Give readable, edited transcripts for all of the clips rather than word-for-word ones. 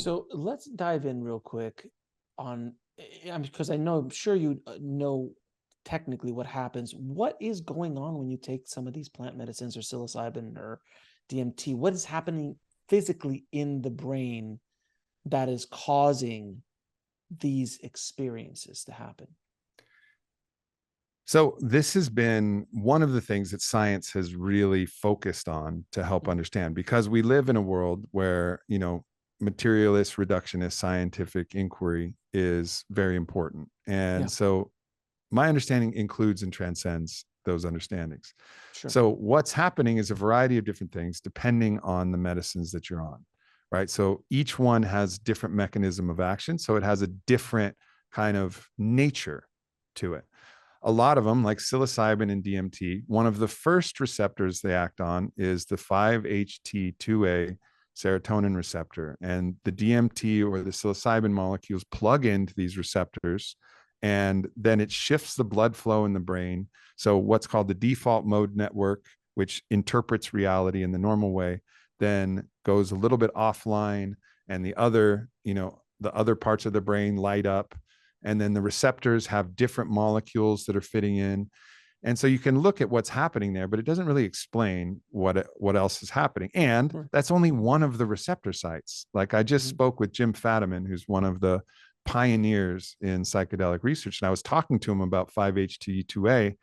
So let's dive in real quick on, because I'm sure you know technically what happens. What is going on when you take some of these plant medicines or psilocybin or DMT? What is happening physically in the brain that is causing these experiences to happen? So this has been one of the things that science has really focused on to help understand, because we live in a world where, materialist, reductionist scientific inquiry is very important. Yeah, And so my understanding includes and transcends those understandings. sure. So what's happening is a variety of different things depending on the medicines that you're on, right? So each one has different mechanism of action. So it has a different kind of nature to it. A lot of them, like psilocybin and DMT, one of the first receptors they act on is the 5-HT2A serotonin receptor. And the DMT or the psilocybin molecules plug into these receptors, and then it shifts the blood flow in the brain. So, what's called the default mode network, which interprets reality in the normal way, then goes a little bit offline, and the other parts of the brain light up, and then the receptors have different molecules that are fitting in. And so you can look at what's happening there, but it doesn't really explain what else is happening. And Sure. that's only one of the receptor sites. Like, I just Mhm. spoke with Jim Fadiman, who's one of the pioneers in psychedelic research, and I was talking to him about 5-HT2A,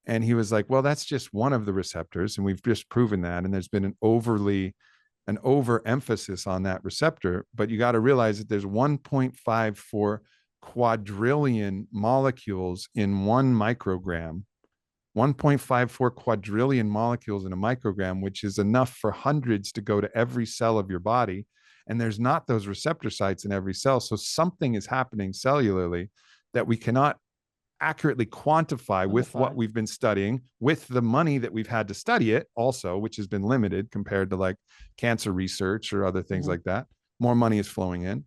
and he was like, well, that's just one of the receptors, and we've just proven that, and there's been an overemphasis on that receptor. But you got to realize that there's 1.54 quadrillion molecules in 1 microgram, 1.54 quadrillion molecules in a microgram, which is enough for hundreds to go to every cell of your body. And there's not those receptor sites in every cell. So something is happening cellularly that we cannot accurately quantify with what Quantify. we've been studying, with the money that we've had to study it also, which has been limited compared to like cancer research or other things Mhm. like that. More money is flowing in.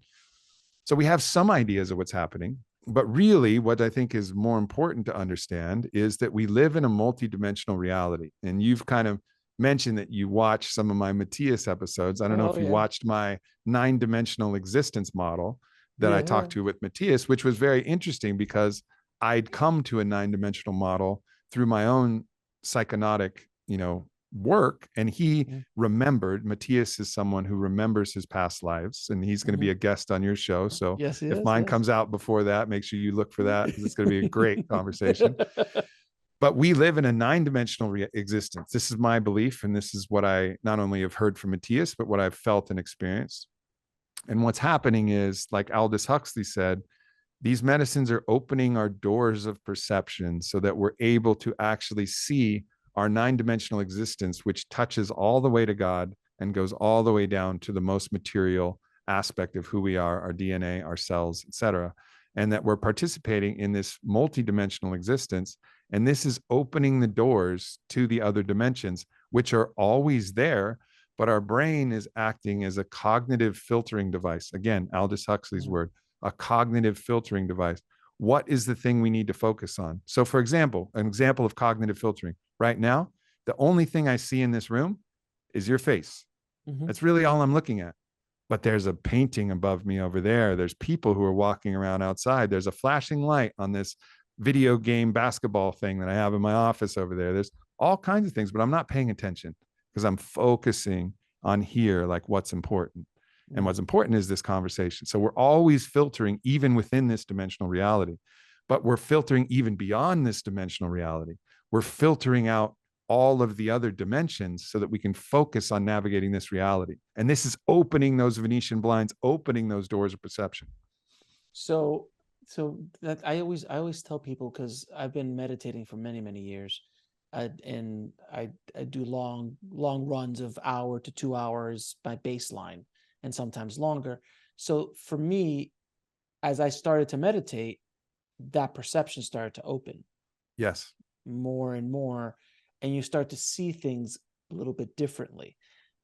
So we have some ideas of what's happening. But really, what I think is more important to understand is that we live in a multidimensional reality. And you've kind of mentioned that you watch some of my Matthias episodes. I don't know Oh if you yeah. watched my 9 dimensional existence model that I Yeah, yeah. talked to with Matthias, which was very interesting because I'd come to a 9 dimensional model through my own psychonautic, work. And he Mhm. remembered. Matthias is someone who remembers his past lives, and he's going to be Mhm. a guest on your show. So Yes, if yes, mine yes. comes out before that, make sure you look for that, because it's going to be a great conversation. But we live in a 9 dimensional existence. This is my belief. And this is what I not only have heard from Matthias, but what I've felt and experienced. And what's happening is, like Aldous Huxley said, these medicines are opening our doors of perception so that we're able to actually see our 9 dimensional existence, which touches all the way to God and goes all the way down to the most material aspect of who we are, our DNA, our cells, etc. And that we're participating in this multi-dimensional existence. And this is opening the doors to the other dimensions, which are always there, but our brain is acting as a cognitive filtering device. Again, Aldous Huxley's Mhm. word, a cognitive filtering device. What is the thing we need to focus on? So, for example, an example of cognitive filtering right now, the only thing I see in this room is your face. Mhm. That's really all I'm looking at. But there's a painting above me over there. There's people who are walking around outside. There's a flashing light on this video game basketball thing that I have in my office over there. There's all kinds of things, but I'm not paying attention because I'm focusing on here, like what's important. And what's Mhm. important is this conversation. So we're always filtering, even within this dimensional reality, but we're filtering even beyond this dimensional reality. We're filtering out all of the other dimensions so that we can focus on navigating this reality. And this is opening those Venetian blinds, opening those doors of perception. So, so that I always tell people, because I've been meditating for many, many years, and I do long runs of hour to 2 hours by baseline, and sometimes longer. So for me, as I started to meditate, that perception started to open Yes. more and more, and you start to see things a little bit differently.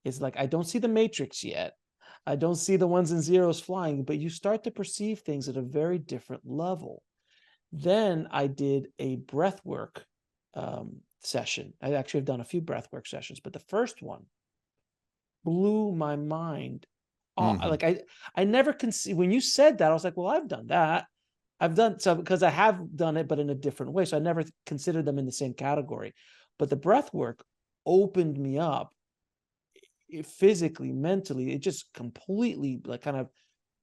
It's like I don't see the matrix yet. I don't see the ones and zeros flying, but you start to perceive things at a very different level. Then I did a breath work session. I actually have done a few breath work sessions, but the first one blew my mind Mhm. Like I never can see when you said that, I was like, well, I've done that. I've done so because I have done it, but in a different way. So I never considered them in the same category. But the breath work opened me up physically, mentally. It just completely like kind of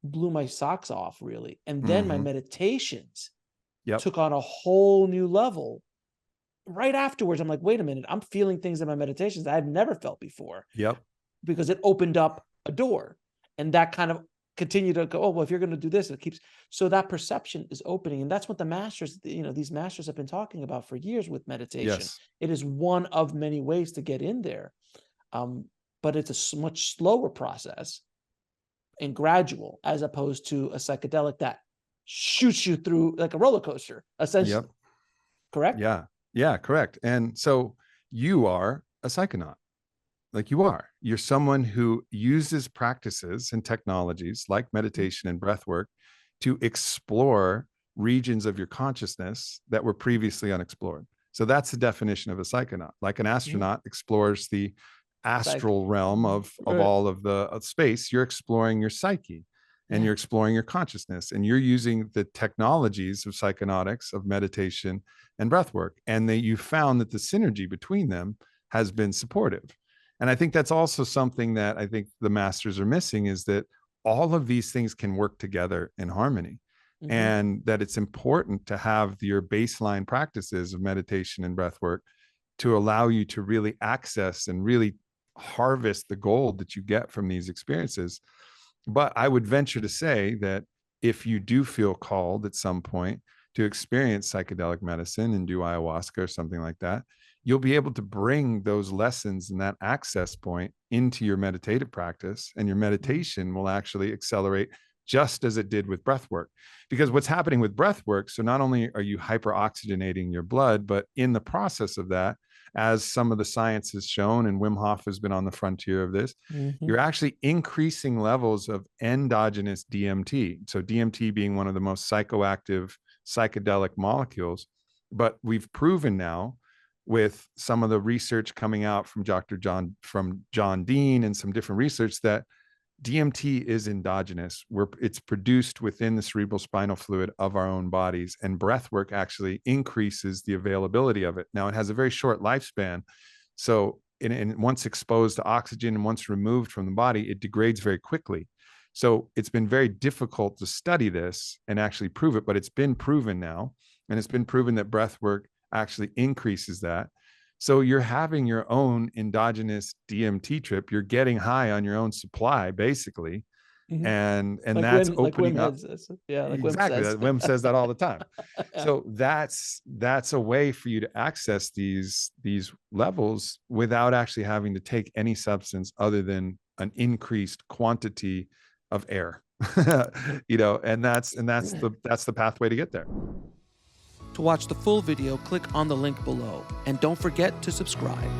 blew my socks off, really. And then my Mhm. meditations Yep. took on a whole new level. Right afterwards, I'm like, wait a minute, I'm feeling things in my meditations that I've never felt before Yep. because it opened up a door. And that kind of continued to go, oh, well, if you're going to do this, it keeps. So that perception is opening. And that's what the masters, these masters have been talking about for years with meditation. Yes. It is one of many ways to get in there. Um, but it's a much slower process and gradual as opposed to a psychedelic that shoots you through like a roller coaster, Yep. essentially. Correct? Yeah. Yeah, correct. And so you are a psychonaut. Like you are. You're someone who uses practices and technologies like meditation and breath work to explore regions of your consciousness that were previously unexplored. So that's the definition of a psychonaut. Like an Mhm. astronaut explores the Psych. astral realm of Right. all of the of space, you're exploring your psyche and Yeah. you're exploring your consciousness and you're using the technologies of psychonautics, of meditation and breath work. And you found that the synergy between them has been supportive. And I think that's also something that I think the masters are missing is that all of these things can work together in harmony. Hmm. And that it's important to have your baseline practices of meditation and breath work to allow you to really access and really harvest the gold that you get from these experiences. But I would venture to say that if you do feel called at some point to experience psychedelic medicine and do ayahuasca or something like that, you'll be able to bring those lessons and that access point into your meditative practice, and your meditation will actually accelerate just as it did with breath work. Because what's happening with breath work, so not only are you hyperoxygenating your blood, but in the process of that, as some of the science has shown, and Wim Hof has been on the frontier of this, Hmm. you're actually increasing levels of endogenous DMT. So, DMT being one of the most psychoactive psychedelic molecules. But we've proven now with some of the research coming out from John Dean and some different research that DMT is endogenous. It's produced within the cerebral spinal fluid of our own bodies, and breath work actually increases the availability of it. Now, it has a very short lifespan. So, once exposed to oxygen and once removed from the body, it degrades very quickly. So, it's been very difficult to study this and actually prove it, but it's been proven now. And it's been proven that breath work actually increases that. So you're having your own endogenous DMT trip. You're getting high on your own supply, basically, Hmm. and that's Like Wim opening up. has says. Yeah, like Wim Exactly. says. That Wim says that all the time. Yeah. So that's a way for you to access these levels without actually having to take any substance other than an increased quantity of air. And that's the pathway to get there. To watch the full video, click on the link below. And don't forget to subscribe.